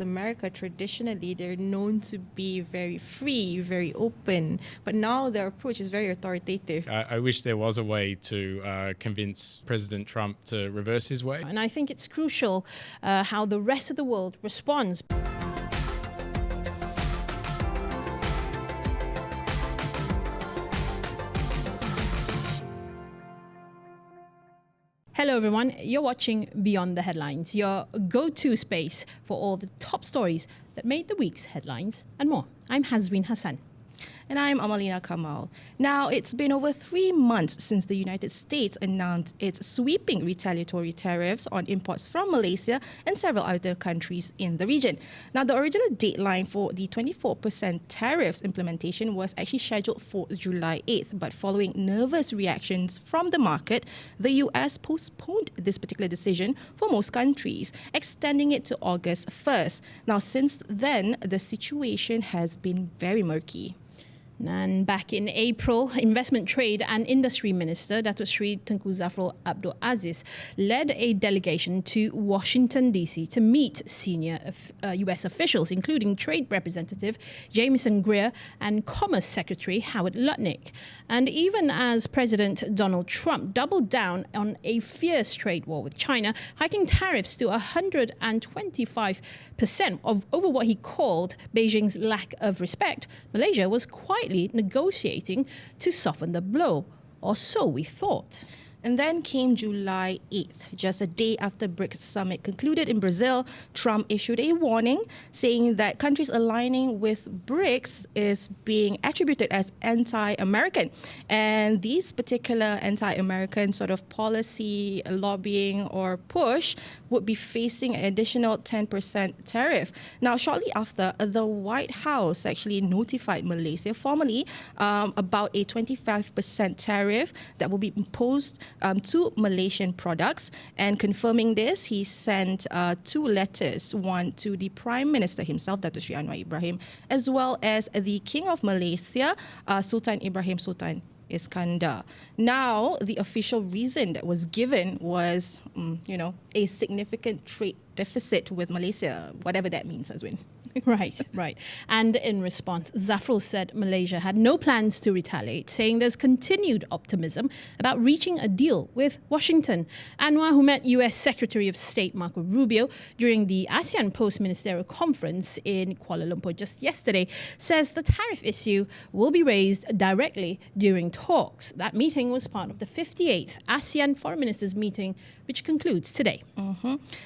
America, traditionally, they're known to be very free, very open, but now their approach is very authoritative. I wish there was a way to convince President Trump to reverse his way. And I think it's crucial how the rest of the world responds. Hello everyone, you're watching Beyond the Headlines, your go-to space for all the top stories that made the week's headlines and more. I'm Hazwin Hassan. And I'm Amalina Kamal. Now, it's been over 3 months since the United States announced its sweeping retaliatory tariffs on imports from Malaysia and several other countries in the region. Now, the original deadline for the 24% tariffs implementation was actually scheduled for July 8th, but following nervous reactions from the market, the US postponed this particular decision for most countries, extending it to August 1st. Now, since then, the situation has been very murky. And back in April, Investment, Trade and Industry Minister Datuk Sri Tengku Zafrul Abdul Aziz led a delegation to Washington, D.C. to meet senior U.S. officials, including Trade Representative Jameson Greer and Commerce Secretary Howard Lutnick. And even as President Donald Trump doubled down on a fierce trade war with China, hiking tariffs to 125% over what he called Beijing's lack of respect, Malaysia was quietly negotiating to soften the blow, or so we thought. And then came July 8th, just a day after BRICS summit concluded in Brazil. Trump issued a warning saying that countries aligning with BRICS is being attributed as anti-American. And these particular anti-American sort of policy, lobbying or push would be facing an additional 10% tariff. Now, shortly after, the White House actually notified Malaysia formally about a 25% tariff that will be imposed to Malaysian products. And confirming this, he sent 2 letters, one to the Prime Minister himself, Datuk Sri Anwar Ibrahim, as well as the King of Malaysia, Sultan Ibrahim Sultan Iskandar. Now, the official reason that was given was, a significant trade deficit with Malaysia, whatever that means, Azwin. Right. And in response, Zafrul said Malaysia had no plans to retaliate, saying there's continued optimism about reaching a deal with Washington. Anwar, who met US Secretary of State Marco Rubio during the Asean Post-Ministerial Conference in Kuala Lumpur just yesterday, says the tariff issue will be raised directly during talks. That meeting was part of the 58th ASEAN Foreign Ministers meeting, which concludes today.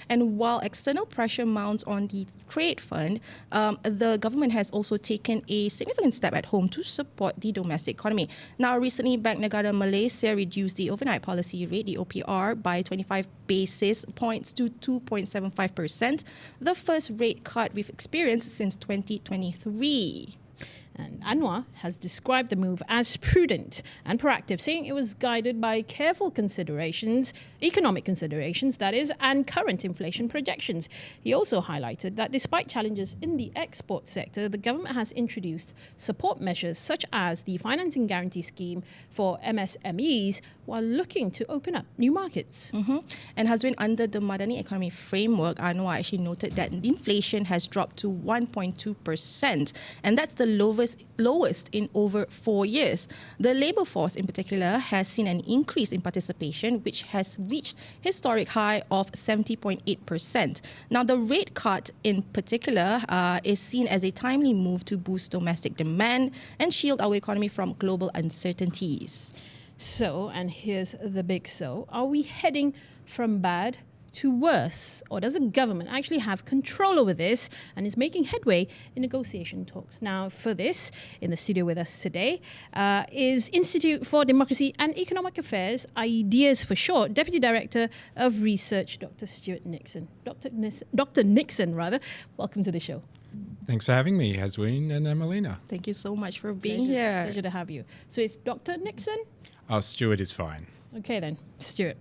And while external pressure mounts on the trade fund, the government has also taken a significant step at home to support the domestic economy. Now, recently, Bank Negara Malaysia reduced the overnight policy rate, the OPR, by 25 basis points to 2.75%, the first rate cut we've experienced since 2023. And Anwar has described the move as prudent and proactive, saying it was guided by careful considerations, economic considerations, that is, and current inflation projections. He also highlighted that despite challenges in the export sector, the government has introduced support measures such as the financing guarantee scheme for MSMEs while looking to open up new markets. And has been under the Madani economy framework, Anwar actually noted that inflation has dropped to 1.2%, and that's the lowest in over 4 years. The labour force in particular has seen an increase in participation, which has reached historic high of 70.8%. Now, the rate cut in particular is seen as a timely move to boost domestic demand and shield our economy from global uncertainties. So, and here's the big so, are we heading from bad to worse? Or does the government actually have control over this and is making headway in negotiation talks? Now, for this, in the studio with us today is Institute for Democracy and Economic Affairs, IDEAS for short, Deputy Director of Research, Dr. Stewart Nixon. Dr. Nixon, welcome to the show. Thanks for having me, Hazwin and Emelina. Thank you so much for being here. Pleasure to have you. So it's Dr. Nixon? Stewart is fine. Okay then, Stewart.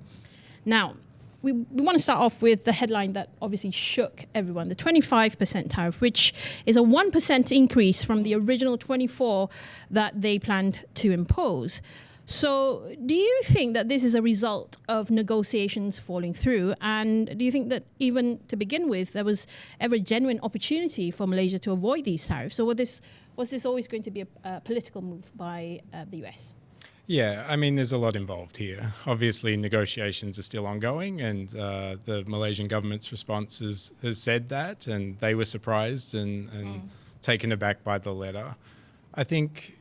Now, we want to start off with the headline that obviously shook everyone, the 25% tariff, which is a 1% increase from the original 24% that they planned to impose. So do you think that this is a result of negotiations falling through? And do you think that even to begin with, there was ever a genuine opportunity for Malaysia to avoid these tariffs? Or was this always going to be a political move by the US? Yeah, I mean, there's a lot involved here. Obviously, negotiations are still ongoing, and the Malaysian government's response has said that, and they were surprised and taken aback by the letter. I think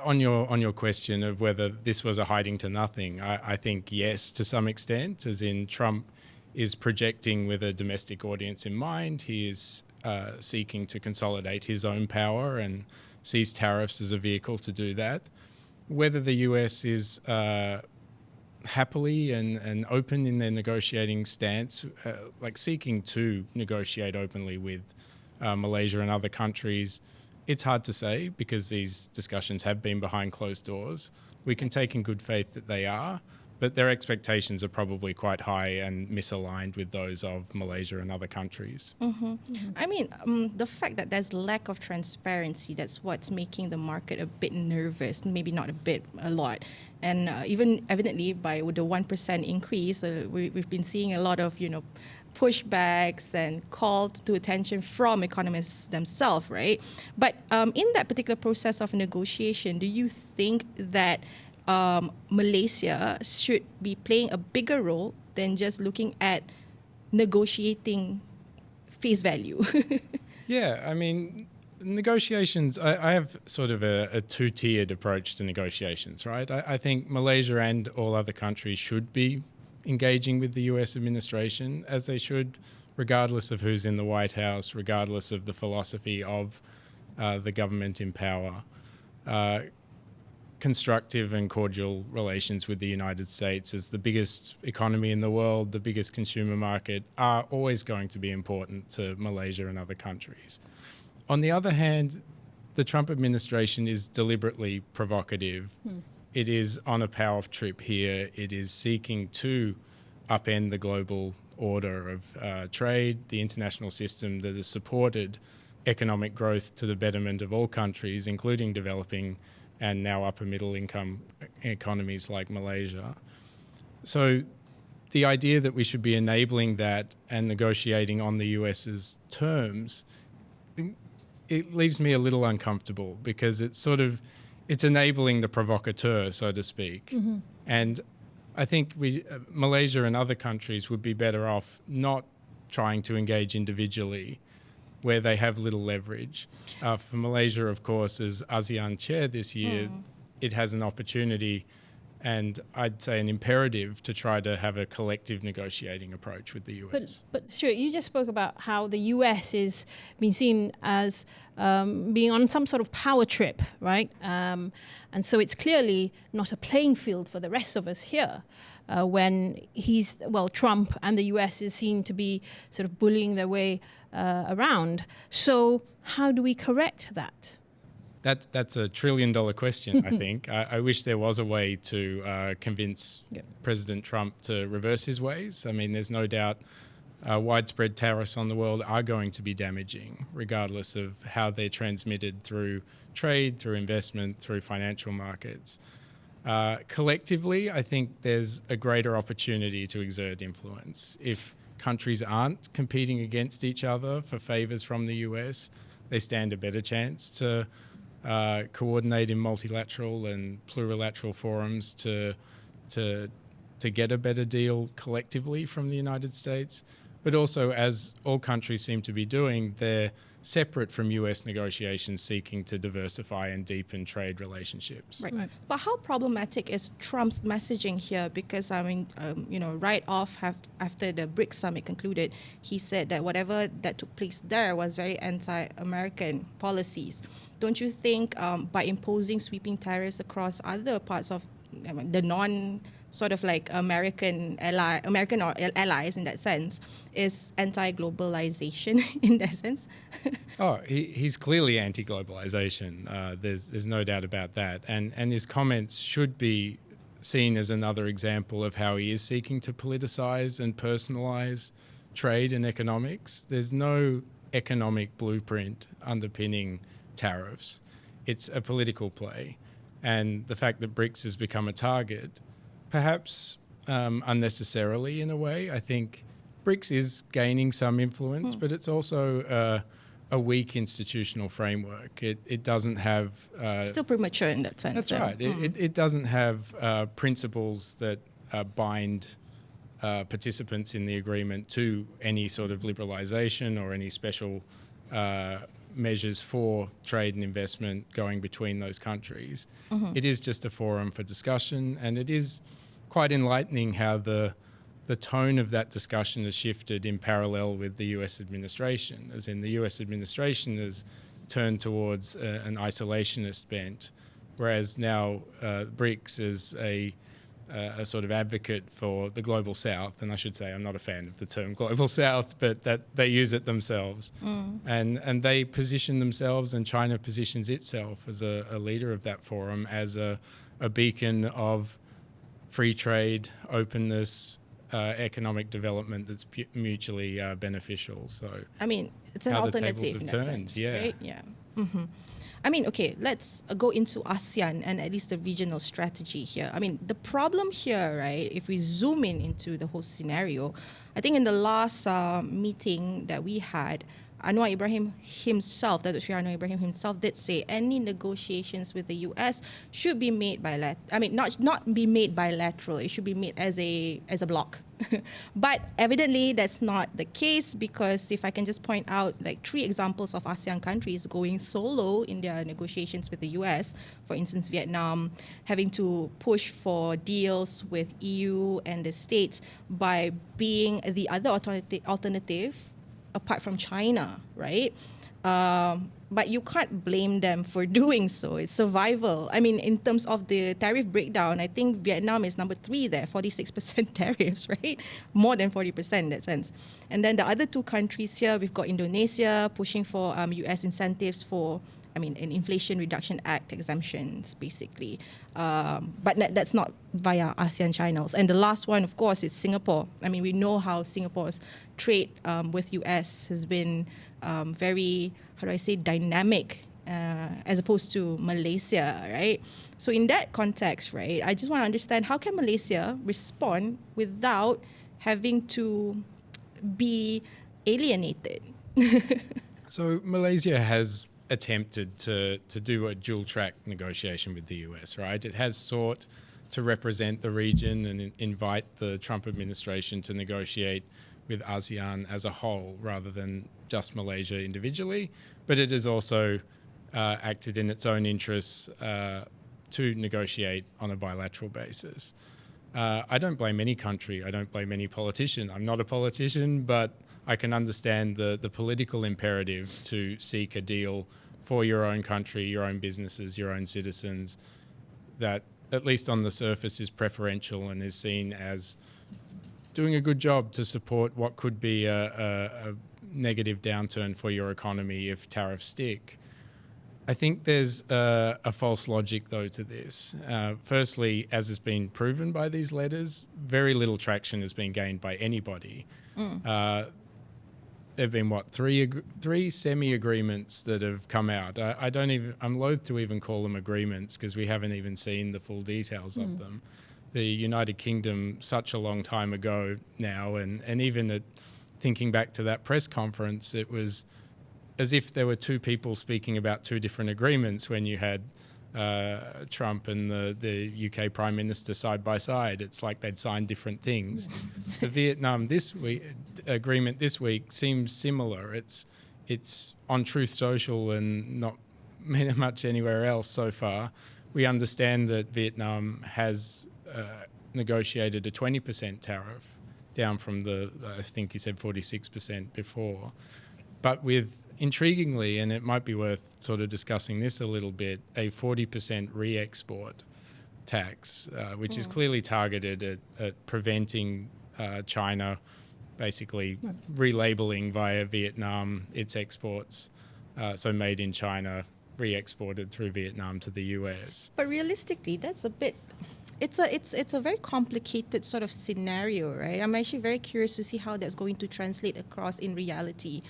on your question of whether this was a hiding to nothing, I think yes, to some extent, as in Trump is projecting with a domestic audience in mind. He is seeking to consolidate his own power and sees tariffs as a vehicle to do that. Whether the US is happily and open in their negotiating stance, like seeking to negotiate openly with Malaysia and other countries, it's hard to say because these discussions have been behind closed doors. We can take in good faith that they are, but their expectations are probably quite high and misaligned with those of Malaysia and other countries. I mean, the fact that there's lack of transparency, that's what's making the market a bit nervous, maybe not a bit, a lot. And even evidently by the 1% increase, we've been seeing a lot of, pushbacks and call to attention from economists themselves, right? But in that particular process of negotiation, do you think that Malaysia should be playing a bigger role than just looking at negotiating face value? Yeah, I mean, negotiations, I have sort of a two-tiered approach to negotiations, right? I think Malaysia and all other countries should be engaging with the US administration as they should, regardless of who's in the White House, regardless of the philosophy of the government in power. Constructive and cordial relations with the United States as the biggest economy in the world, the biggest consumer market, are always going to be important to Malaysia and other countries. On the other hand, the Trump administration is deliberately provocative. It is on a power trip here. It is seeking to upend the global order of trade, the international system that has supported economic growth to the betterment of all countries, including developing and now upper middle income economies like Malaysia. So the idea that we should be enabling that and negotiating on the US's terms, it leaves me a little uncomfortable because it's enabling the provocateur, so to speak. And I think Malaysia and other countries would be better off not trying to engage individually where they have little leverage. For Malaysia, of course, as ASEAN chair this year, it has an opportunity and I'd say an imperative to try to have a collective negotiating approach with the US. But Stewart, you just spoke about how the US is being seen as being on some sort of power trip, right? And so it's clearly not a playing field for the rest of us here when Trump and the US is seen to be sort of bullying their way around. So how do we correct that? That's a $1 trillion question, I think. I wish there was a way to convince President Trump to reverse his ways. I mean, there's no doubt widespread tariffs on the world are going to be damaging, regardless of how they're transmitted through trade, through investment, through financial markets. Collectively, I think there's a greater opportunity to exert influence. If countries aren't competing against each other for favors from the US, they stand a better chance to coordinate in multilateral and plurilateral forums to get a better deal collectively from the United States. But also, as all countries seem to be doing, they're separate from US negotiations seeking to diversify and deepen trade relationships. Right. But how problematic is Trump's messaging here? Because, right off after the BRICS summit concluded, he said that whatever that took place there was very anti-American policies. Don't you think by imposing sweeping tariffs across other parts of the sort of like American or allies in that sense, is anti-globalization in that sense? He's clearly anti-globalization. There's no doubt about that. And his comments should be seen as another example of how he is seeking to politicize and personalize trade and economics. There's no economic blueprint underpinning tariffs. It's a political play. And the fact that BRICS has become a target, perhaps unnecessarily in a way. I think BRICS is gaining some influence, but it's also a weak institutional framework. It doesn't have... Still premature in that sense. That's right. It doesn't have principles that bind participants in the agreement to any sort of liberalisation or any special measures for trade and investment going between those countries. It is just a forum for discussion, and it is quite enlightening how the tone of that discussion has shifted in parallel with the US administration, as in the US administration has turned towards an isolationist bent, whereas now BRICS is a sort of advocate for the global south. And I should say I'm not a fan of the term global south, but that they use it themselves. And they position themselves, and China positions itself as a leader of that forum, as a beacon of free trade, openness, economic development that's mutually beneficial. So I mean, it's an alternative in that sense, right? Yeah. I mean, okay, let's go into ASEAN and at least the regional strategy here. I mean, the problem here, right, if we zoom into the whole scenario, I think in the last meeting that we had, Anwar Ibrahim himself, Datuk Sri Anwar Ibrahim himself did say any negotiations with the US should be made not be made bilateral. It should be made as a bloc. But evidently that's not the case, because if I can just point out like 3 examples of ASEAN countries going solo in their negotiations with the US, for instance, Vietnam having to push for deals with EU and the States by being the other alternative apart from China, right? But you can't blame them for doing so. It's survival. I mean, in terms of the tariff breakdown, I think Vietnam is number 3 there, 46% tariffs, right? More than 40% in that sense. And then the other 2 countries here, we've got Indonesia pushing for US incentives for, an Inflation Reduction Act exemptions, basically. But that's not via ASEAN channels. And the last one, of course, is Singapore. I mean, we know how Singapore's trade with US has been very, dynamic as opposed to Malaysia, right? So in that context, right, I just want to understand, how can Malaysia respond without having to be alienated? So Malaysia has attempted to do a dual-track negotiation with the US, right? It has sought to represent the region and invite the Trump administration to negotiate with ASEAN as a whole rather than just Malaysia individually, but it has also acted in its own interests to negotiate on a bilateral basis. I don't blame any country. I don't blame any politician. I'm not a politician, but I can understand the political imperative to seek a deal for your own country, your own businesses, your own citizens, that at least on the surface is preferential and is seen as doing a good job to support what could be a negative downturn for your economy if tariffs stick. I think there's a false logic, though, to this. Firstly, as has been proven by these letters, very little traction has been gained by anybody. There have been, three semi-agreements that have come out. I'm loath to even call them agreements because we haven't even seen the full details of them. The United Kingdom, such a long time ago now, and even thinking back to that press conference, it was as if there were 2 people speaking about 2 different agreements when you had Trump and the UK Prime Minister side by side. It's like they'd signed different things. The Vietnam agreement this week seems similar. It's on Truth Social and not much anywhere else so far. We understand that Vietnam has negotiated a 20% tariff down from I think you said 46% before. But with, intriguingly, and it might be worth sort of discussing this a little bit, a 40% re-export tax, which is clearly targeted at preventing China basically relabeling via Vietnam its exports, so made in China, re-exported through Vietnam to the US. But realistically, that's a bit... It's a very complicated sort of scenario, right? I'm actually very curious to see how that's going to translate across in reality.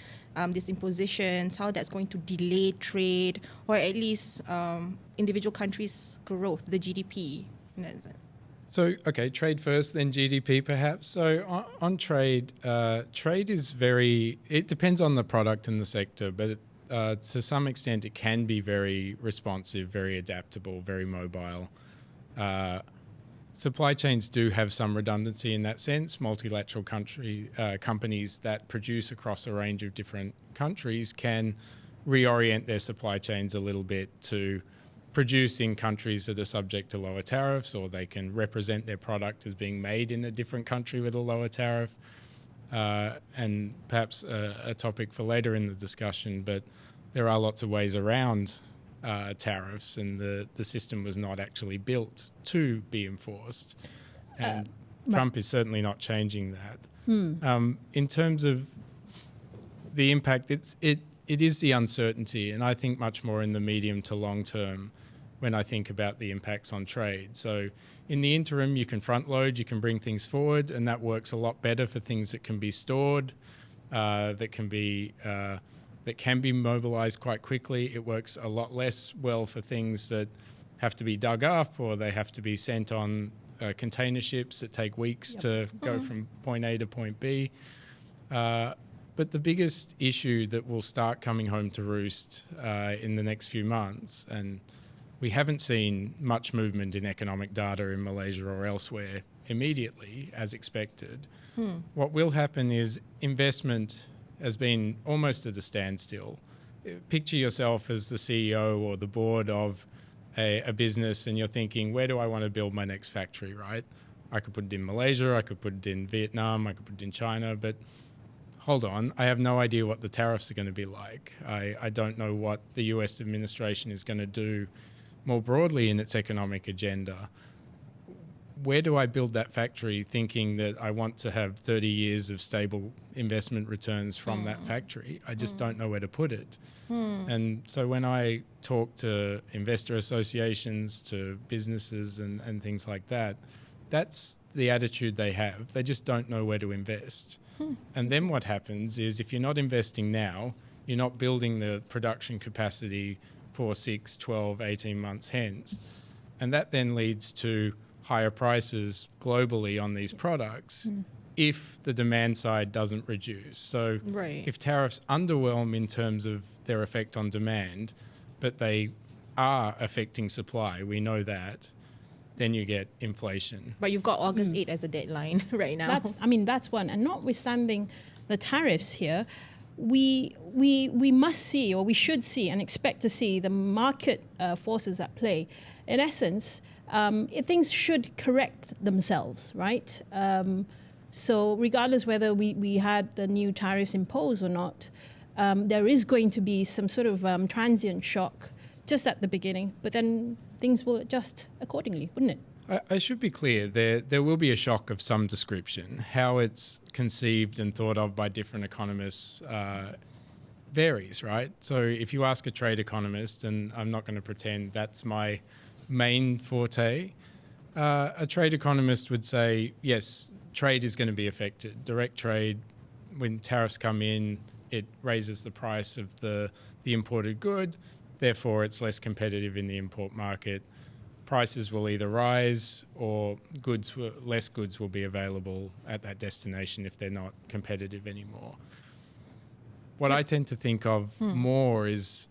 these impositions, how that's going to delay trade or at least individual countries' growth, the GDP. So, okay, trade first, then GDP perhaps. So on trade, trade is it depends on the product and the sector, but to some extent it can be very responsive, very adaptable, very mobile. Supply chains do have some redundancy in that sense. Multilateral companies that produce across a range of different countries can reorient their supply chains a little bit to produce in countries that are subject to lower tariffs, or they can represent their product as being made in a different country with a lower tariff. And perhaps a topic for later in the discussion, but there are lots of ways around tariffs, and the system was not actually built to be enforced. And Trump is certainly not changing that. In terms of the impact, it is the uncertainty, and I think much more in the medium to long term when I think about the impacts on trade. So in the interim, you can front load, you can bring things forward, and that works a lot better for things that can be stored, that can be mobilized quite quickly. It works a lot less well for things that have to be dug up, or they have to be sent on container ships that take weeks to go from point A to point B. But the biggest issue that will start coming home to roost in the next few months, and we haven't seen much movement in economic data in Malaysia or elsewhere immediately as expected. What will happen is investment has been almost at a standstill. Picture yourself as the CEO or the board of a business, and you're thinking, where do I want to build my next factory, right? I could put it in Malaysia, I could put it in Vietnam, I could put it in China, but hold on, I have no idea what the tariffs are going to be like. I don't know what the US administration is going to do more broadly in its economic agenda. Where do I build that factory thinking that I want to have 30 years of stable investment returns from that factory? I just don't know where to put it. And so when I talk to investor associations, to businesses and things like that, that's the attitude they have. They just don't know where to invest. And then what happens is, if you're not investing now, you're not building the production capacity for 6, 12, 18 months hence. And that then leads to higher prices globally on these products if the demand side doesn't reduce. So if tariffs underwhelm in terms of their effect on demand, but they are affecting supply, we know that, then you get inflation. But you've got August 8 as a deadline right now. That's one. And notwithstanding the tariffs here, we must see, or we should see and expect to see, the market forces at play. In essence, things should correct themselves, right? So regardless whether we had the new tariffs imposed or not, there is going to be some sort of transient shock just at the beginning, but then things will adjust accordingly, wouldn't it? I should be clear, there will be a shock of some description. How it's conceived and thought of by different economists varies, right? So if you ask a trade economist, and I'm not going to pretend that's my main forte, a trade economist would say, yes, trade is going to be affected. Direct trade, when tariffs come in, it raises the price of the imported good, therefore it's less competitive in the import market. Prices will either rise, or less goods will be available at that destination if they're not competitive anymore. What I tend to think of more is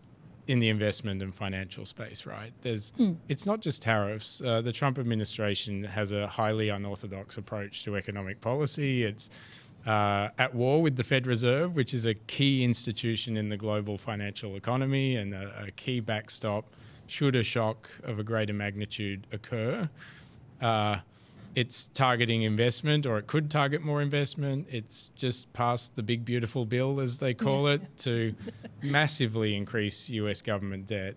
in the investment and financial space, right? It's not just tariffs. The Trump administration has a highly unorthodox approach to economic policy. It's at war with the Fed Reserve, which is a key institution in the global financial economy and a key backstop should a shock of a greater magnitude occur. It's targeting investment, or it could target more investment. It's just passed the big, beautiful bill, as they call it, to massively increase US government debt.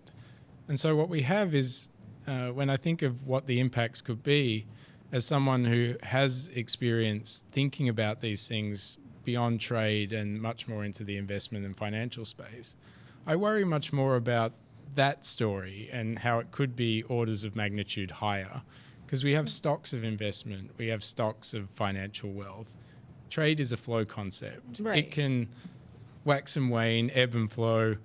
And so what we have is, when I think of what the impacts could be, as someone who has experience thinking about these things beyond trade and much more into the investment and financial space, I worry much more about that story and how it could be orders of magnitude higher, because we have stocks of investment, we have stocks of financial wealth. Trade is a flow concept. Right. It can wax and wane, ebb and flow,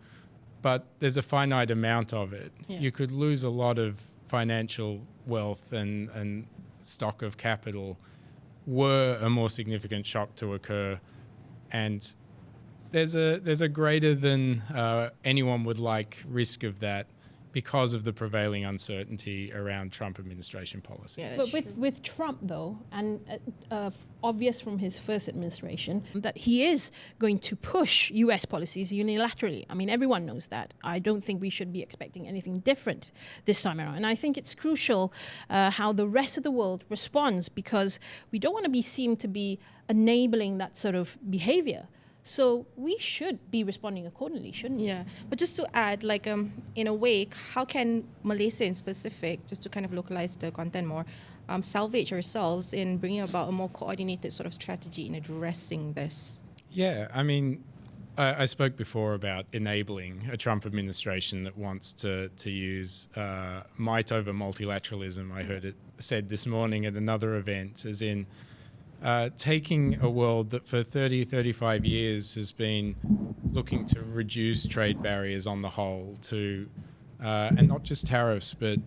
but there's a finite amount of it. Yeah. You could lose a lot of financial wealth and stock of capital were a more significant shock to occur, and there's a greater than anyone would like risk of that because of the prevailing uncertainty around Trump administration policy. Yeah, But that's with Trump, though, and obvious from his first administration, that he is going to push US policies unilaterally. I mean, everyone knows that. I don't think we should be expecting anything different this time around. And I think it's crucial how the rest of the world responds, because we don't want to be seen to be enabling that sort of behavior. So we should be responding accordingly, shouldn't we? Yeah, but just to add, like in a way, how can Malaysia in specific, just to kind of localize the content more, salvage ourselves in bringing about a more coordinated sort of strategy in addressing this? Yeah, I mean, I spoke before about enabling a Trump administration that wants to use might over multilateralism. I heard it said this morning at another event, as in taking a world that for 30, 35 years has been looking to reduce trade barriers on the whole to, and not just tariffs, but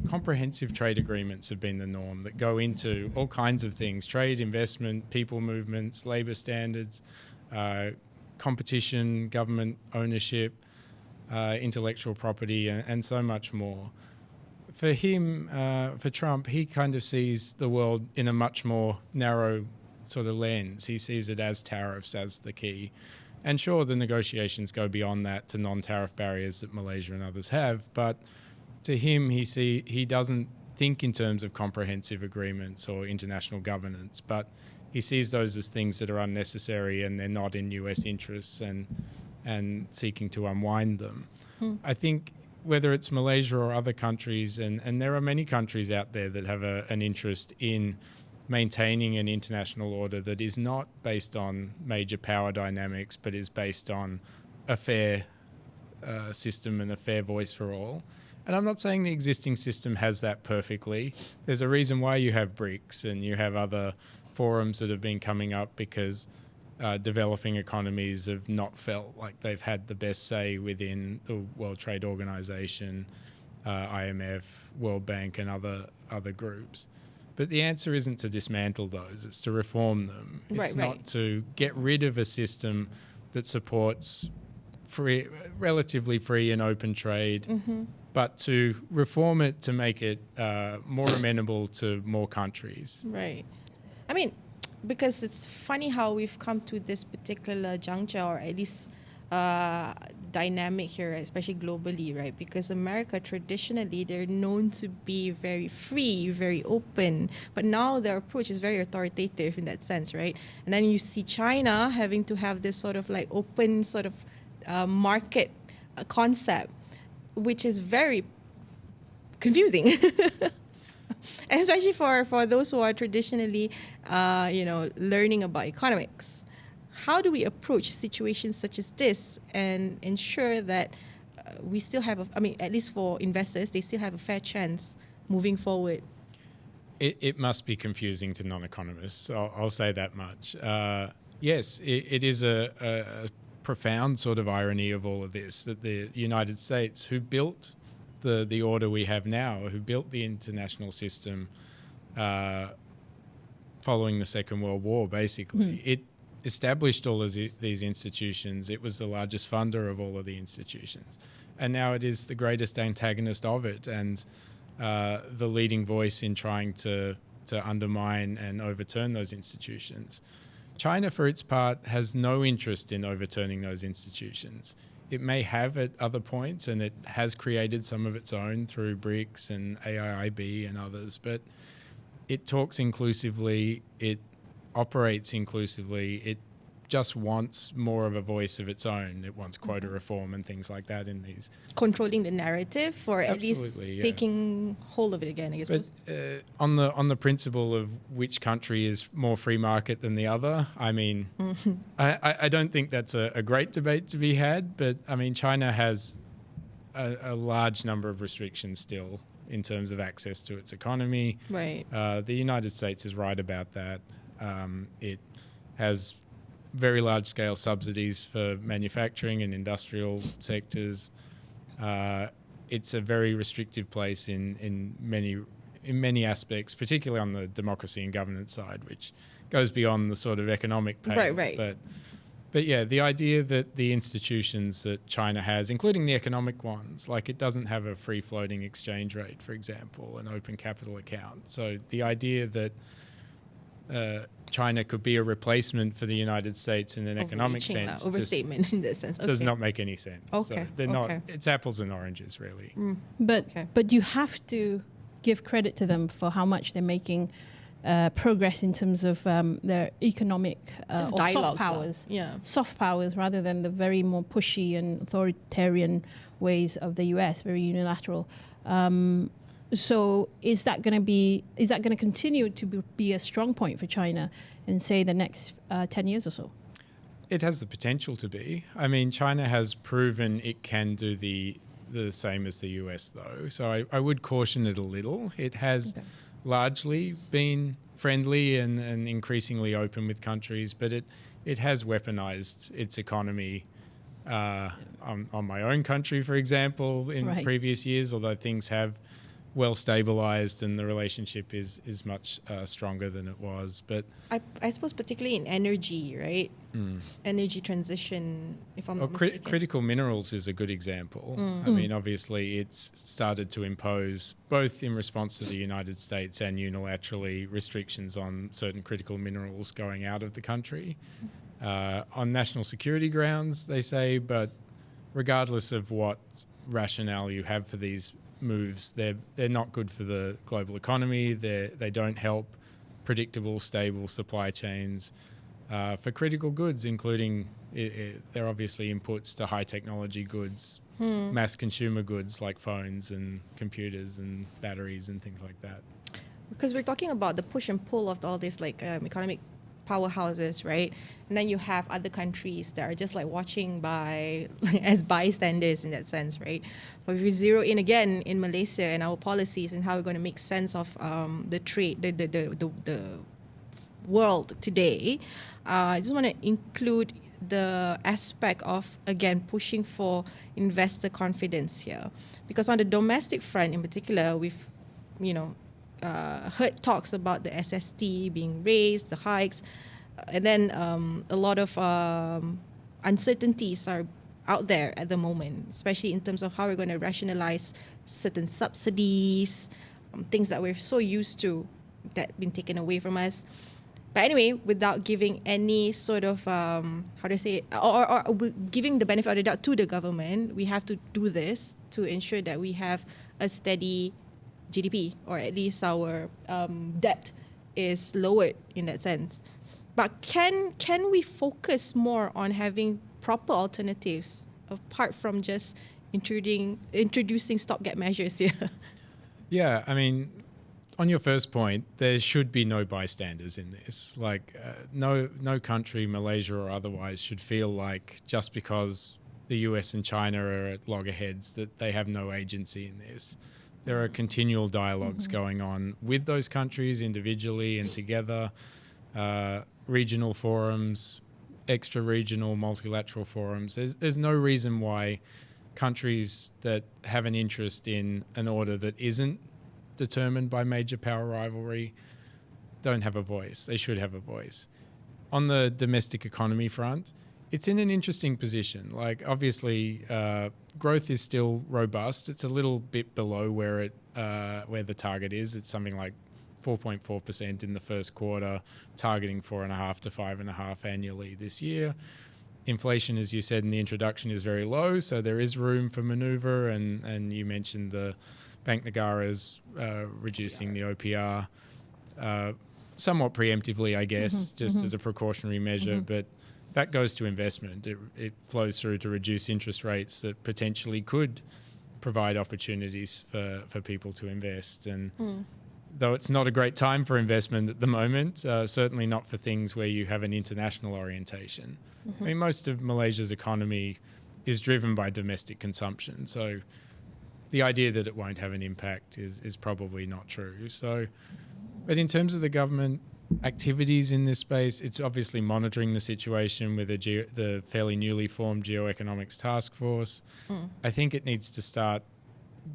comprehensive trade agreements have been the norm that go into all kinds of things: trade, investment, people movements, labour standards, competition, government ownership, intellectual property, and so much more. For him, for Trump, he kind of sees the world in a much more narrow sort of lens. He sees it as tariffs as the key. And sure, the negotiations go beyond that to non-tariff barriers that Malaysia and others have. But to him, he doesn't think in terms of comprehensive agreements or international governance, but he sees those as things that are unnecessary and they're not in US interests, and seeking to unwind them. I think whether it's Malaysia or other countries, and there are many countries out there that have an interest in maintaining an international order that is not based on major power dynamics, but is based on a fair system and a fair voice for all. And I'm not saying the existing system has that perfectly. There's a reason why you have BRICS and you have other forums that have been coming up, because developing economies have not felt like they've had the best say within the World Trade Organization, IMF, World Bank, and other groups. But the answer isn't to dismantle those, it's to reform them. It's not to get rid of a system that supports relatively free and open trade, but to reform it to make it more amenable to more countries. Right. I mean, because it's funny how we've come to this particular juncture, or at least dynamic here, especially globally, right? Because America, traditionally, they're known to be very free, very open, but now their approach is very authoritative in that sense, right? And then you see China having to have this sort of like open sort of market concept, which is very confusing. Especially for those who are traditionally, learning about economics. How do we approach situations such as this and ensure that we still have, at least for investors, they still have a fair chance moving forward? It must be confusing to non-economists. I'll say that much. Yes, it is a profound sort of irony of all of this, that the United States, who built the order we have now, who built the international system following the Second World War, basically, it established all of these institutions. It was the largest funder of all of the institutions. And now it is the greatest antagonist of it, and the leading voice in trying to undermine and overturn those institutions. China, for its part, has no interest in overturning those institutions. It may have at other points, and it has created some of its own through BRICS and AIIB and others, but it talks inclusively, it operates inclusively, it just wants more of a voice of its own. It wants quota reform and things like that in these. Controlling the narrative, or at least taking hold of it again, I guess. But on the principle of which country is more free market than the other, I mean, I don't think that's a great debate to be had, but I mean, China has a large number of restrictions still in terms of access to its economy. Right. The United States is right about that. It has very large-scale subsidies for manufacturing and industrial sectors. It's a very restrictive place in many aspects, particularly on the democracy and governance side, which goes beyond the sort of economic pale. Right. But yeah, the idea that the institutions that China has, including the economic ones, like it doesn't have a free-floating exchange rate, for example, an open capital account. So the idea that China could be a replacement for the United States in an economic sense overstatement in that sense. does not make any sense. Okay. So they're not. It's apples and oranges, really. But you have to give credit to them for how much they're making progress in terms of their economic or soft powers. Soft powers rather than the very more pushy and authoritarian ways of the US, very unilateral. So is that going to continue to be a strong point for China in, say, the next 10 years or so? It has the potential to be. I mean, China has proven it can do the same as the US, though. So I would caution it a little. It has largely been friendly and increasingly open with countries, but it has weaponized its economy on my own country, for example, in previous years, although things have well stabilized and the relationship is much stronger than it was. But I suppose particularly in energy, right? Energy transition, if I'm not mistaken. Critical minerals is a good example. I mean, obviously it's started to impose, both in response to the United States and unilaterally, restrictions on certain critical minerals going out of the country on national security grounds, they say, but regardless of what rationale you have for these moves, they're not good for the global economy. They don't help predictable, stable supply chains for critical goods, including they're obviously inputs to high technology goods, mass consumer goods like phones and computers and batteries and things like that. Because we're talking about the push and pull of all these economic powerhouses, right? And then you have other countries that are just watching by as bystanders in that sense, right? But if we zero in again in Malaysia and our policies and how we're going to make sense of the trade, the world today, I just want to include the aspect of, again, pushing for investor confidence here. Because on the domestic front in particular, we've, heard talks about the SST being raised, the hikes, and then a lot of uncertainties are out there at the moment, especially in terms of how we're going to rationalize certain subsidies, things that we're so used to that been taken away from us. But anyway, without giving any sort of, or giving the benefit of the doubt to the government, we have to do this to ensure that we have a steady GDP, or at least our debt is lowered in that sense. But can we focus more on having proper alternatives apart from just introducing stopgap measures here? Yeah, I mean, on your first point, there should be no bystanders in this. No country, Malaysia or otherwise, should feel like just because the US and China are at loggerheads that they have no agency in this. There are continual dialogues going on with those countries individually and together, regional forums, extra-regional, multilateral forums. There's no reason why countries that have an interest in an order that isn't determined by major power rivalry don't have a voice. They should have a voice. On the domestic economy front, it's in an interesting position. Obviously, growth is still robust. It's a little bit below where the target is. It's something like 4.4% in the first quarter, targeting 4.5 to 5.5 annually this year. Inflation, as you said in the introduction, is very low, so there is room for manoeuvre. And you mentioned the Bank Negara's reducing the OPR somewhat preemptively, I guess, just as a precautionary measure. But that goes to investment. It flows through to reduce interest rates that potentially could provide opportunities for people to invest. And though it's not a great time for investment at the moment, certainly not for things where you have an international orientation. I mean, most of Malaysia's economy is driven by domestic consumption. So the idea that it won't have an impact is probably not true. So, but in terms of the government, activities in this space. It's obviously monitoring the situation with the fairly newly formed Geoeconomics Task Force. I think it needs to start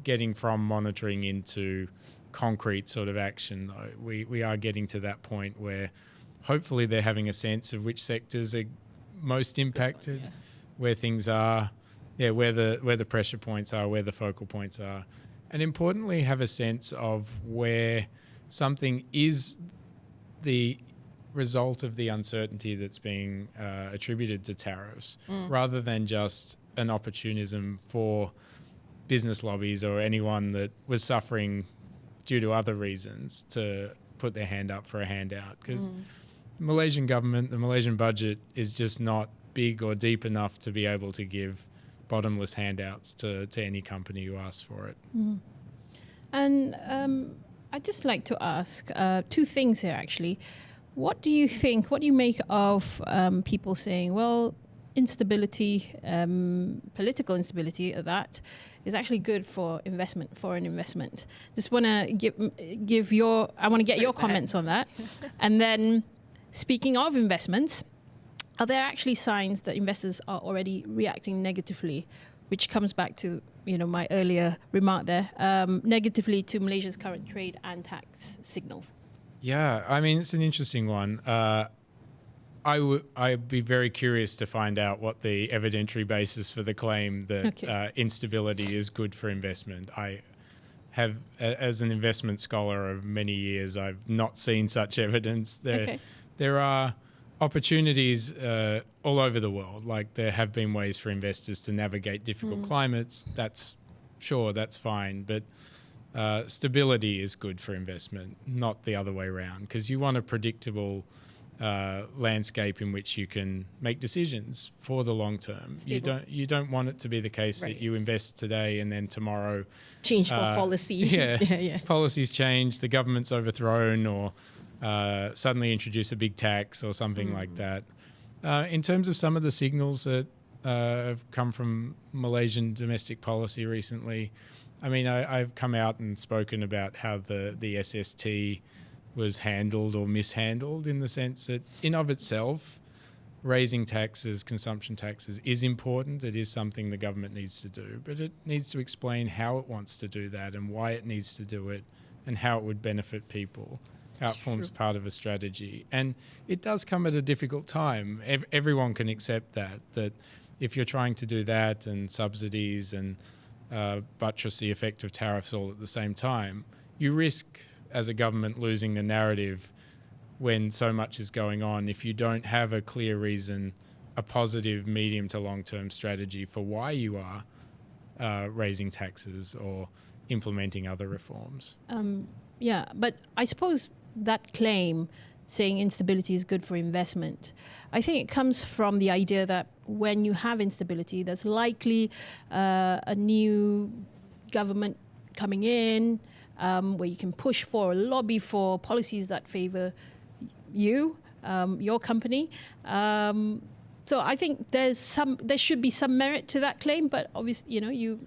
getting from monitoring into concrete sort of action, though. We are getting to that point where hopefully they're having a sense of which sectors are most impacted, where things are, where the pressure points are, where the focal points are, and importantly have a sense of where something is the result of the uncertainty that's being attributed to tariffs, rather than just an opportunism for business lobbies or anyone that was suffering due to other reasons to put their hand up for a handout. Because the Malaysian government, the Malaysian budget is just not big or deep enough to be able to give bottomless handouts to any company who asks for it. And I'd just like to ask two things here, actually. What do you think, what do you make of people saying, well, instability, political instability, that is actually good for investment, foreign investment? Just want to give your, I want to get your comments on that. And then speaking of investments, are there actually signs that investors are already reacting negatively, which comes back to my earlier remark there, negatively to Malaysia's current trade and tax signals? Yeah, I mean, it's an interesting one. I'd be very curious to find out what the evidentiary basis for the claim that instability is good for investment. I have, as an investment scholar of many years, I've not seen such evidence. There are opportunities all over the world. Like, there have been ways for investors to navigate difficult climates. That's fine. But stability is good for investment, not the other way around, because you want a predictable landscape in which you can make decisions for the long term. Stable. You don't want it to be the case that you invest today and then tomorrow Change for policy. Policies change, the government's overthrown, or suddenly introduce a big tax or something like that. In terms of some of the signals that have come from Malaysian domestic policy recently, I mean, I've come out and spoken about how the SST was handled or mishandled, in the sense that in of itself, raising taxes, consumption taxes, is important. It is something the government needs to do, but it needs to explain how it wants to do that and why it needs to do it and how it would benefit people, how it forms part of a strategy. And it does come at a difficult time. Everyone can accept that if you're trying to do that and subsidies and buttress the effect of tariffs all at the same time, you risk as a government losing the narrative when so much is going on if you don't have a clear reason, a positive medium to long-term strategy for why you are raising taxes or implementing other reforms. But I suppose that claim saying instability is good for investment, I think it comes from the idea that when you have instability, there's likely a new government coming in, where you can push for, lobby for policies that favor you, your company. So I think there should be some merit to that claim, but obviously, you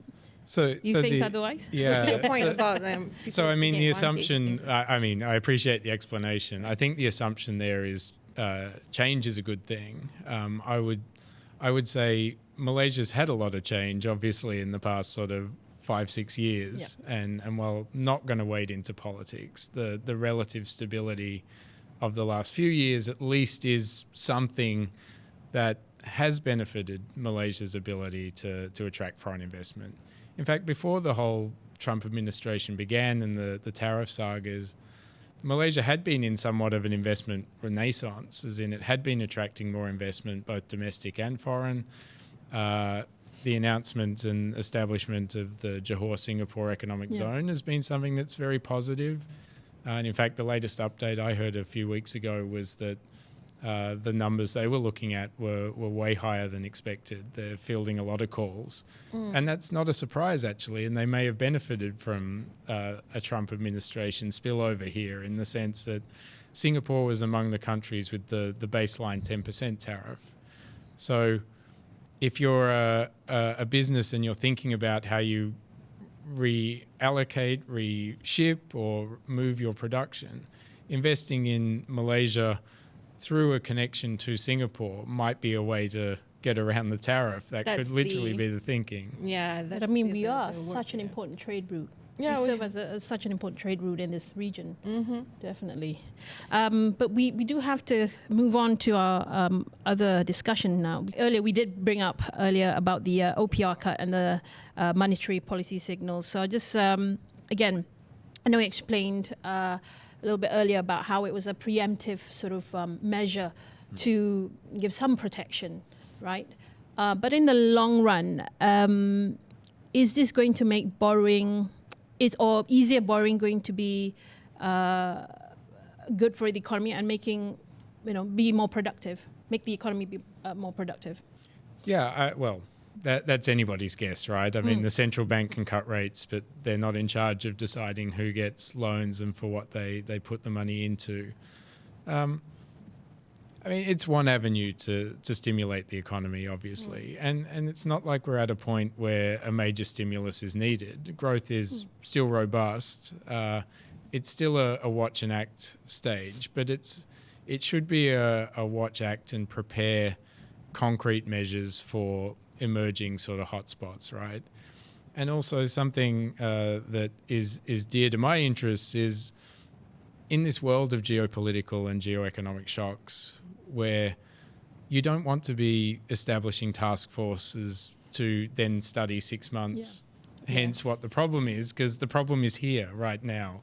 think otherwise? Yeah. What's your point about them? So I mean, the assumption. I mean, I appreciate the explanation. I think the assumption there is change is a good thing. I would say Malaysia's had a lot of change, obviously, in the past sort of 5-6 years, and while not going to wade into politics, the relative stability of the last few years at least is something that has benefited Malaysia's ability to attract foreign investment. In fact, before the whole Trump administration began and the tariff sagas, Malaysia had been in somewhat of an investment renaissance, as in it had been attracting more investment, both domestic and foreign. The announcement and establishment of the Johor-Singapore Economic Zone has been something that's very positive. And in fact, the latest update I heard a few weeks ago was that the numbers they were looking at were way higher than expected. They're fielding a lot of calls. And that's not a surprise, actually, and they may have benefited from a Trump administration spillover here, in the sense that Singapore was among the countries with the baseline 10% tariff. So if you're a business and you're thinking about how you reallocate, reship, or move your production, investing in Malaysia through a connection to Singapore might be a way to get around the tariff. That That's could literally the- be the thinking. Yeah, But that's I mean, the- we the- are the work such an there. important trade route. Yeah, we we- serve as such an important trade route in this region. Mm-hmm. Definitely. But we do have to move on to our other discussion now. Earlier, we did bring up about the OPR cut and the monetary policy signals. So just, again, I know you explained a little bit earlier about how it was a preemptive sort of measure to give some protection, right? But in the long run, is this going to make borrowing, or easier borrowing going to be good for the economy and making, be more productive, make the economy be more productive? Yeah, well, that's anybody's guess, right? I mean, the central bank can cut rates, but they're not in charge of deciding who gets loans and for what they put the money into. I mean, it's one avenue to stimulate the economy, obviously. And it's not like we're at a point where a major stimulus is needed. Growth is still robust. It's still a watch and act stage, but it should be a watch, act and prepare concrete measures for emerging sort of hotspots, right? And also something that is dear to my interests is in this world of geopolitical and geoeconomic shocks, where you don't want to be establishing task forces to then study 6 months, hence what the problem is, because the problem is here right now.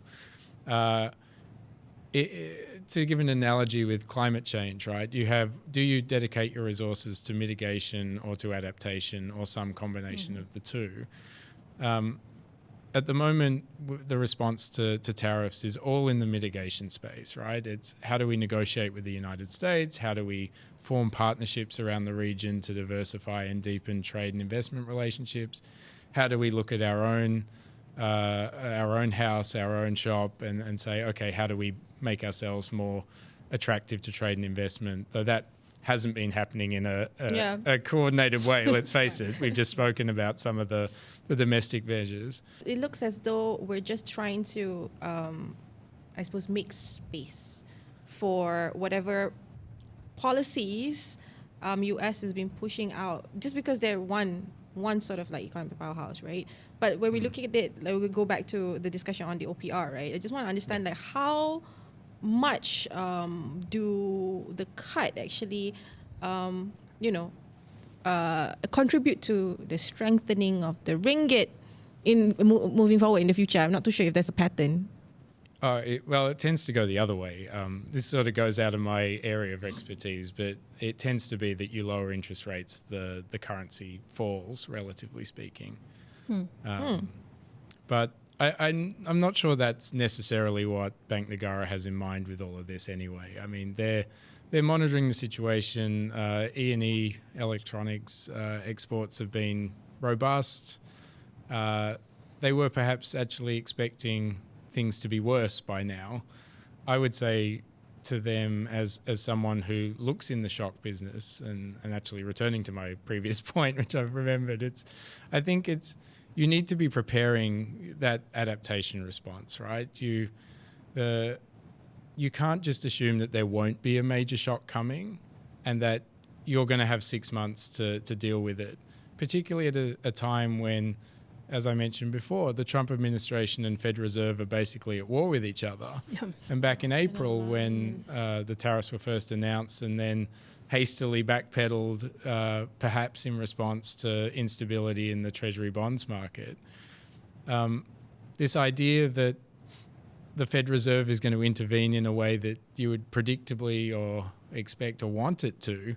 To give an analogy with climate change, right? Do you dedicate your resources to mitigation or to adaptation or some combination of the two? At the moment, the response to tariffs is all in the mitigation space, right? It's how do we negotiate with the United States? How do we form partnerships around the region to diversify and deepen trade and investment relationships? How do we look at our own house, our own shop, and say, okay, how do we make ourselves more attractive to trade and investment? Though that hasn't been happening in a coordinated way, let's face it. We've just spoken about some of the domestic measures. It looks as though we're just trying to, I suppose, make space for whatever policies US has been pushing out, just because they're one sort of like economic powerhouse, right? But when we look at it, like we go back to the discussion on the OPR, right? I just want to understand like how much do the cut actually, contribute to the strengthening of the ringgit in moving forward in the future? I'm not too sure if there's a pattern. It tends to go the other way. This sort of goes out of my area of expertise, but it tends to be that you lower interest rates, the currency falls, relatively speaking. But I'm not sure that's necessarily what Bank Negara has in mind with all of this anyway. I mean, they're monitoring the situation. E&E electronics exports have been robust. They were perhaps actually expecting things to be worse by now. I would say to them, as someone who looks in the shock business, and actually returning to my previous point, which I've remembered, I think you need to be preparing that adaptation response, right? You can't just assume that there won't be a major shock coming and that you're going to have 6 months to deal with it, particularly at a time when, as I mentioned before, the Trump administration and Fed Reserve are basically at war with each other. Yeah. And back in April, when the tariffs were first announced and then hastily backpedaled, perhaps in response to instability in the Treasury bonds market, this idea that the Fed Reserve is going to intervene in a way that you would predictably or expect or want it to,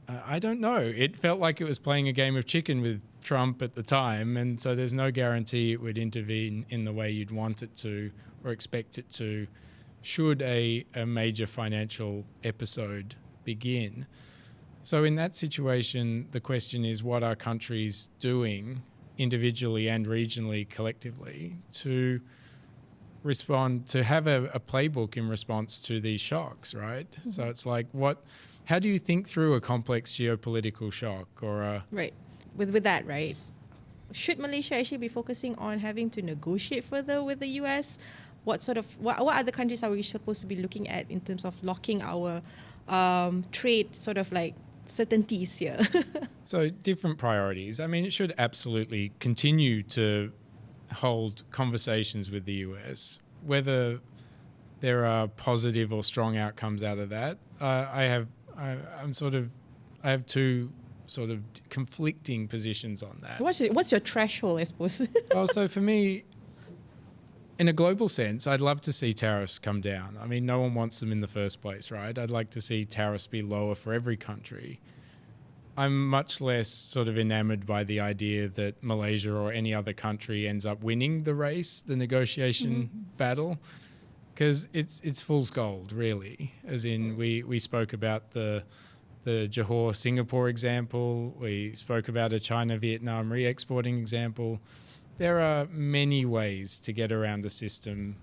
I don't know. It felt like it was playing a game of chicken with Trump at the time, and so there's no guarantee it would intervene in the way you'd want it to or expect it to should a major financial episode begin. So in that situation, the question is, what are countries doing individually and regionally, collectively, to respond, to have a playbook in response to these shocks, right? Mm-hmm. So it's like, how do you think through a complex geopolitical shock or a... Right. With that, right? Should Malaysia actually be focusing on having to negotiate further with the US what other countries are we supposed to be looking at in terms of locking our trade sort of like certainties here? So different priorities. I mean, it should absolutely continue to hold conversations with the US, whether there are positive or strong outcomes out of that. I have two sort of conflicting positions on that. What's your threshold, I suppose? Well, so for me, in a global sense, I'd love to see tariffs come down. I mean, no one wants them in the first place, right? I'd like to see tariffs be lower for every country. I'm much less sort of enamored by the idea that Malaysia or any other country ends up winning the race, the negotiation battle, because it's fool's gold, really. As in, we spoke about the Johor-Singapore example. We spoke about a China-Vietnam re-exporting example. There are many ways to get around a system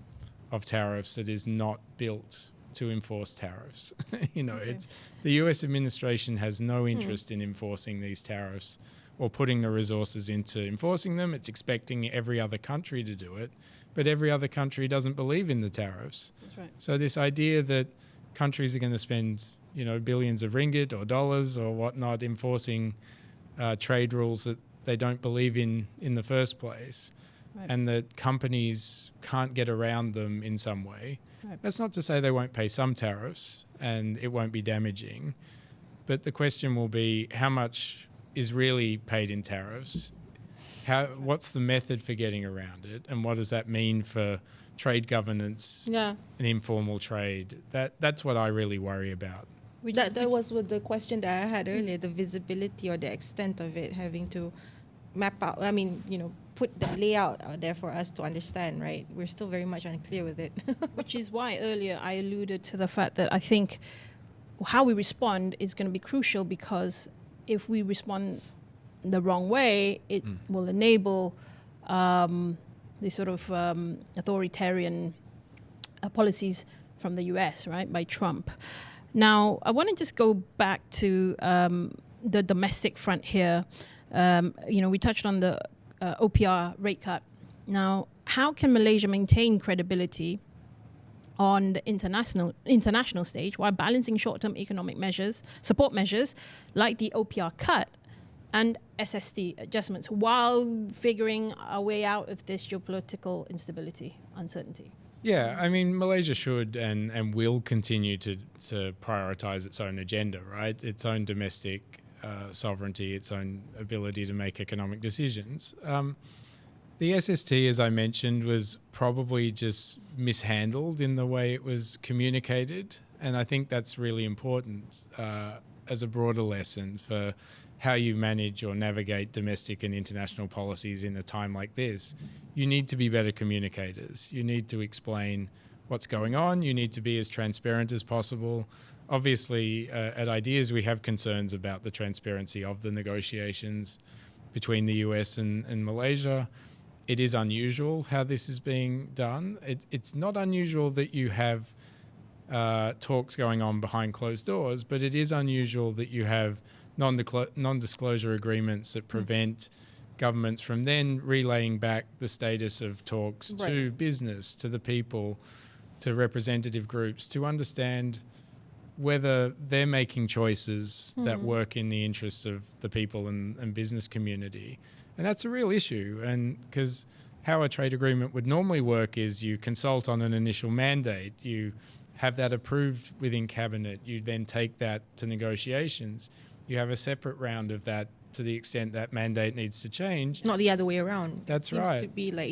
of tariffs that is not built to enforce tariffs. It's the US administration has no interest in enforcing these tariffs or putting the resources into enforcing them. It's expecting every other country to do it, but every other country doesn't believe in the tariffs. That's right. So this idea that countries are going to spend, billions of ringgit or dollars or whatnot enforcing trade rules that they don't believe in the first place, Right. and that companies can't get around them in some way. Right. That's not to say they won't pay some tariffs and it won't be damaging, but the question will be how much is really paid in tariffs? What's the method for getting around it, and what does that mean for trade governance and informal trade? That's what I really worry about. That was with the question that I had earlier, the visibility or the extent of it, having to map out, put the layout out there for us to understand, right? We're still very much unclear with it. Which is why earlier I alluded to the fact that I think how we respond is going to be crucial, because if we respond the wrong way, it will enable the sort of authoritarian policies from the US, right, by Trump. Now, I want to just go back to the domestic front here. We touched on the OPR rate cut. Now, how can Malaysia maintain credibility on the international stage while balancing short-term economic support measures like the OPR cut and SST adjustments, while figuring our way out of this geopolitical instability, uncertainty? Yeah, I mean, Malaysia should and will continue to prioritise its own agenda, right? Its own domestic sovereignty, its own ability to make economic decisions. The SST, as I mentioned, was probably just mishandled in the way it was communicated, and I think that's really important as a broader lesson for how you manage or navigate domestic and international policies in a time like this. You need to be better communicators. You need to explain what's going on. You need to be as transparent as possible. Obviously, at Ideas, we have concerns about the transparency of the negotiations between the US and Malaysia. It is unusual how this is being done. It's not unusual that you have talks going on behind closed doors, but it is unusual that you have non-disclosure agreements that prevent governments from then relaying back the status of talks to business, to the people, to representative groups, to understand whether they're making choices that work in the interests of the people and business community. And that's a real issue. And because how a trade agreement would normally work is you consult on an initial mandate, you have that approved within cabinet, you then take that to negotiations. You have a separate round of that to the extent that mandate needs to change. Not the other way around. That's it right. Seems to be like,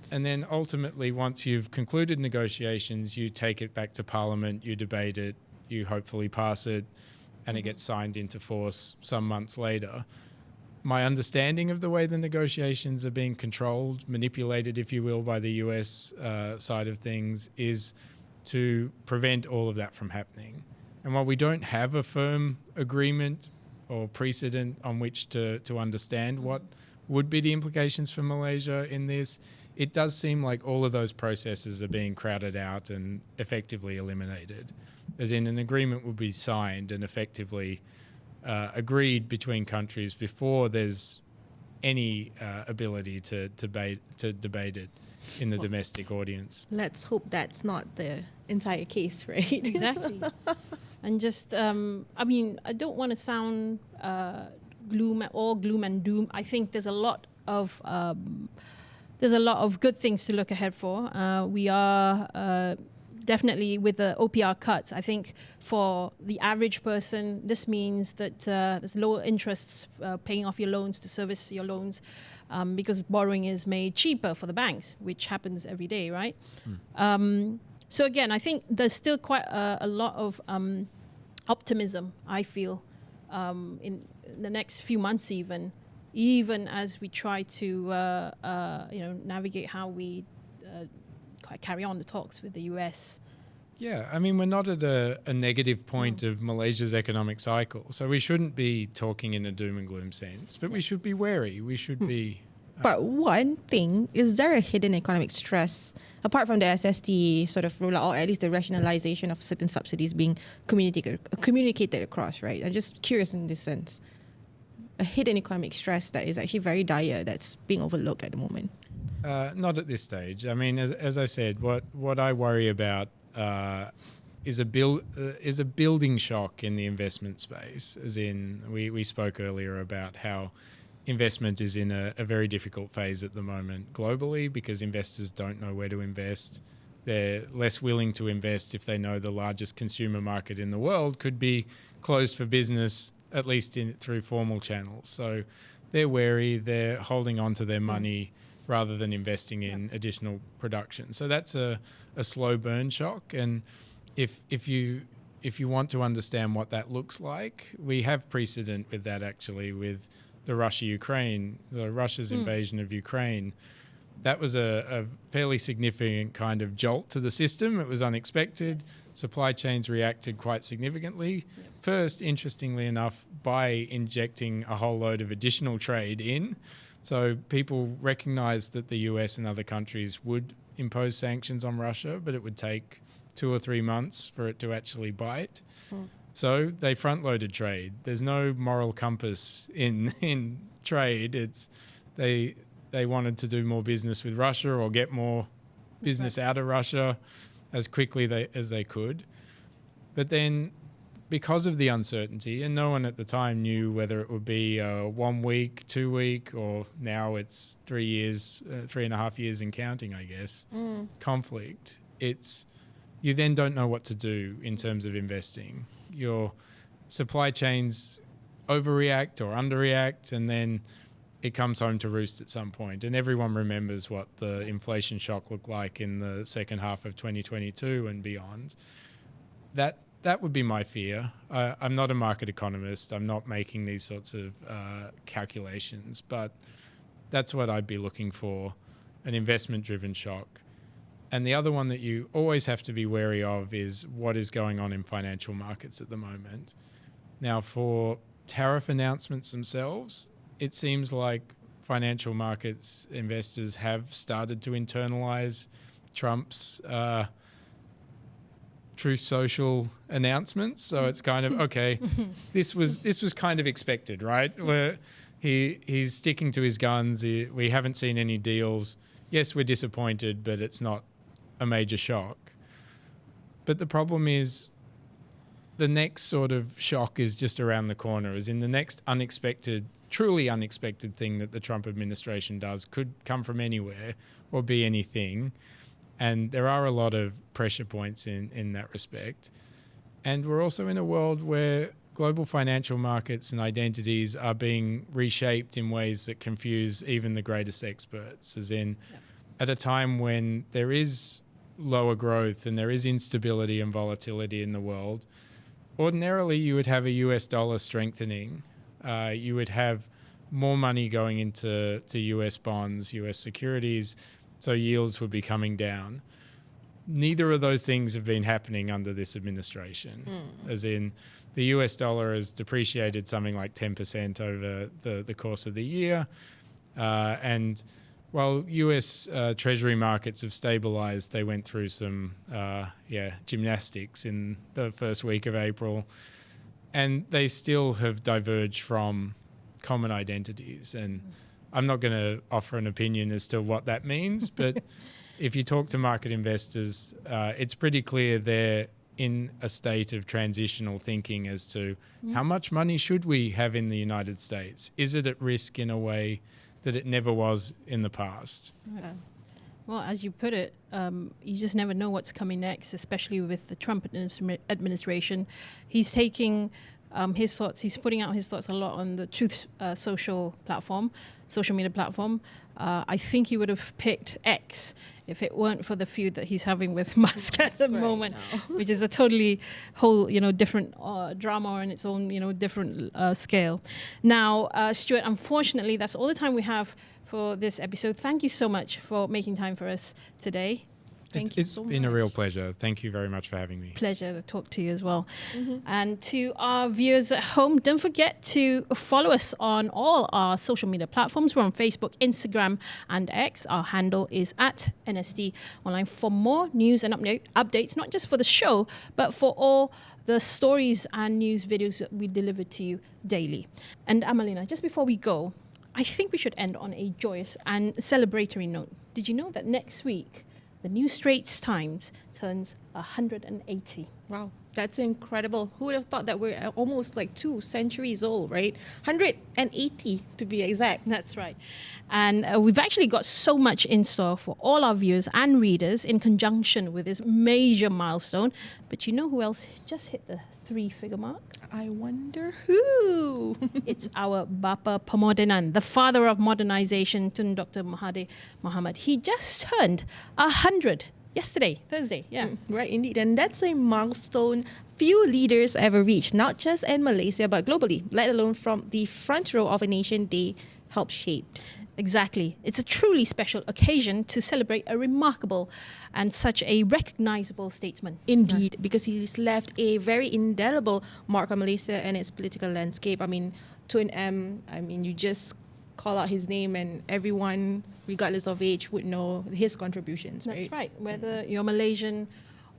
and then ultimately, once you've concluded negotiations, you take it back to Parliament, you debate it, you hopefully pass it, and it gets signed into force some months later. My understanding of the way the negotiations are being controlled, manipulated, if you will, by the US side of things is to prevent all of that from happening. And while we don't have a firm agreement or precedent on which to understand what would be the implications for Malaysia in this, it does seem like all of those processes are being crowded out and effectively eliminated. As in, an agreement would be signed and effectively agreed between countries before there's any ability to debate it in the domestic audience. Let's hope that's not the entire case, right? Exactly. And just, I don't want to sound gloom and doom. I think there's a lot of good things to look ahead for. We are definitely with the OPR cuts. I think for the average person, this means that there's lower interests paying off your loans to service your loans because borrowing is made cheaper for the banks, which happens every day, right? So again, I think there's still quite a lot of optimism, I feel, in the next few months even as we try to navigate how we carry on the talks with the US. Yeah, I mean, we're not at a negative point of Malaysia's economic cycle, so we shouldn't be talking in a doom and gloom sense, but we should be wary. We should be... But one thing, is there a hidden economic stress, apart from the SST sort of rollout, or at least the rationalization of certain subsidies being communicated across, right? I'm just curious in this sense. A hidden economic stress that is actually very dire, that's being overlooked at the moment. Not at this stage. I mean, as I said, what I worry about is a building shock in the investment space. As in, we spoke earlier about how investment is in a very difficult phase at the moment globally because investors don't know where to invest. They're less willing to invest if they know the largest consumer market in the world could be closed for business, at least through formal channels. So they're wary, they're holding on to their money rather than investing in additional production. So that's a slow burn shock. And if you want to understand what that looks like, we have precedent with that actually with the Russia's invasion of Ukraine. That was a fairly significant kind of jolt to the system. It was unexpected. Supply chains reacted quite significantly. First, interestingly enough, by injecting a whole load of additional trade in. So people recognized that the US and other countries would impose sanctions on Russia, but it would take 2 or 3 months for it to actually bite. So they front-loaded trade. There's no moral compass in trade. It's they wanted to do more business with Russia or get more business out of Russia as quickly as they could. But then because of the uncertainty, and no one at the time knew whether it would be 1 week, 2 week, or now it's 3 years, 3.5 years and counting, I guess, conflict, you then don't know what to do in terms of investing. Your supply chains overreact or underreact, and then it comes home to roost at some point. And everyone remembers what the inflation shock looked like in the second half of 2022 and beyond. That would be my fear. I'm not a market economist. I'm not making these sorts of calculations, but that's what I'd be looking for, an investment-driven shock. And the other one that you always have to be wary of is what is going on in financial markets at the moment. Now, for tariff announcements themselves, it seems like financial markets investors have started to internalize Trump's Truth Social announcements. So it's kind of, okay, this was kind of expected, right? Where he's sticking to his guns. We haven't seen any deals. Yes, we're disappointed, but it's not a major shock. But the problem is the next sort of shock is just around the corner, as in the next truly unexpected thing that the Trump administration does could come from anywhere or be anything. And there are a lot of pressure points in that respect. And we're also in a world where global financial markets and identities are being reshaped in ways that confuse even the greatest experts, as in at a time when there is lower growth and there is instability and volatility in the world, ordinarily you would have a US dollar strengthening. You would have more money going into US bonds, US securities, so yields would be coming down. Neither of those things have been happening under this administration, as in the US dollar has depreciated something like 10% over the course of the year. And while US Treasury markets have stabilized, they went through some gymnastics in the first week of April, and they still have diverged from common identities. And I'm not going to offer an opinion as to what that means, but if you talk to market investors, it's pretty clear they're in a state of transitional thinking as to how much money should we have in the United States? Is it at risk in a way that it never was in the past? Yeah. Well, as you put it, you just never know what's coming next, especially with the Trump administration. He's taking his thoughts, he's putting out his thoughts a lot on the Truth social media platform. I think he would have picked X if it weren't for the feud that he's having with Musk at the moment, which is a totally whole, different drama on its own, different scale. Now, Stewart, unfortunately, that's all the time we have for this episode. Thank you so much for making time for us today. It's been a real pleasure. Thank you very much for having me. Pleasure to talk to you as well. And to our viewers at home, don't forget to follow us on all our social media platforms. We're on Facebook, Instagram, and X. Our handle is @NSD Online for more news and updates, not just for the show, but for all the stories and news videos that we deliver to you daily. And Amalina, just before we go, I think we should end on a joyous and celebratory note. Did you know that next week, the New Straits Times turns 180? Wow, that's incredible. Who would have thought that we're almost like 2 centuries old, right? 180 to be exact. That's right. And we've actually got so much in store for all our viewers and readers in conjunction with this major milestone. But you know who else just hit the 3-figure mark? I wonder who? It's our Bapa Pemodenan, the father of modernization, Tun Dr. Mahathir Mohamad. He just turned 100 yesterday, Thursday. Yeah. Right, indeed. And that's a milestone few leaders ever reached, not just in Malaysia, but globally, let alone from the front row of a nation they helped shape. Exactly. It's a truly special occasion to celebrate a remarkable and such a recognizable statesman. Indeed, because he's left a very indelible mark on Malaysia and its political landscape. I mean, Tun M, you just call out his name and everyone, regardless of age, would know his contributions, right? That's right. Whether you're Malaysian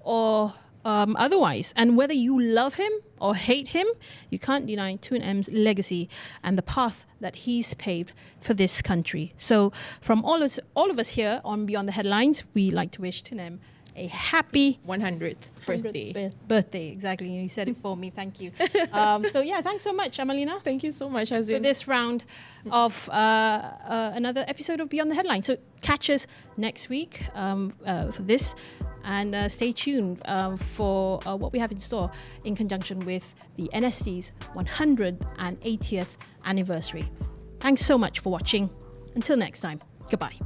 or otherwise. And whether you love him or hate him, you can't deny Tun M's legacy and the path that he's paved for this country. So from all of us here on Beyond the Headlines, we like to wish Tun M a happy 100th birthday. Birthday, exactly. You said it for me. Thank you. So yeah, thanks so much, Amalina. Thank you so much, Hasbin. For this round of another episode of Beyond the Headlines. So catch us next week for this. And stay tuned for what we have in store in conjunction with the NSD's 180th anniversary. Thanks so much for watching. Until next time, goodbye.